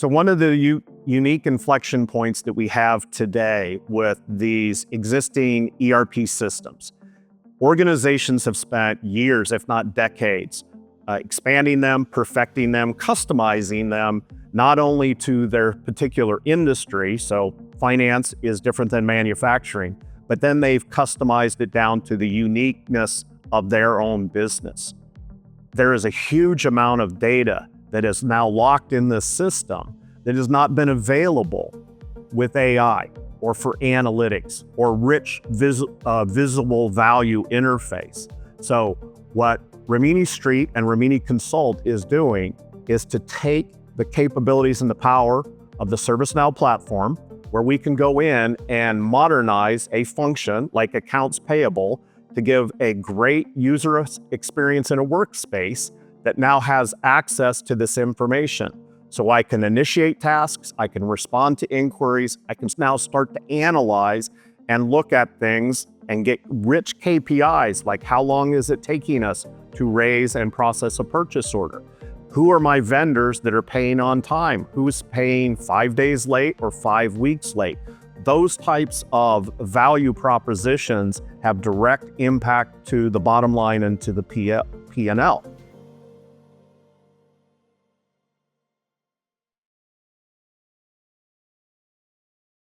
So one of the unique inflection points that we have today with these existing ERP systems, organizations have spent years, if not decades, expanding them, perfecting them, customizing them, not only to their particular industry, so finance is different than manufacturing, but then they've customized it down to the uniqueness of their own business. There is a huge amount of data that is now locked in this system that has not been available with AI or for analytics or rich visible value interface. So what Rimini Street and Rimini Consult is doing is to take the capabilities and the power of the ServiceNow platform, where we can go in and modernize a function like accounts payable to give a great user experience in a workspace that now has access to this information. So I can initiate tasks, I can respond to inquiries, I can now start to analyze and look at things and get rich KPIs, like how long is it taking us to raise and process a purchase order? Who are my vendors that are paying on time? Who's paying 5 days late or 5 weeks late? Those types of value propositions have direct impact to the bottom line and to the P&L.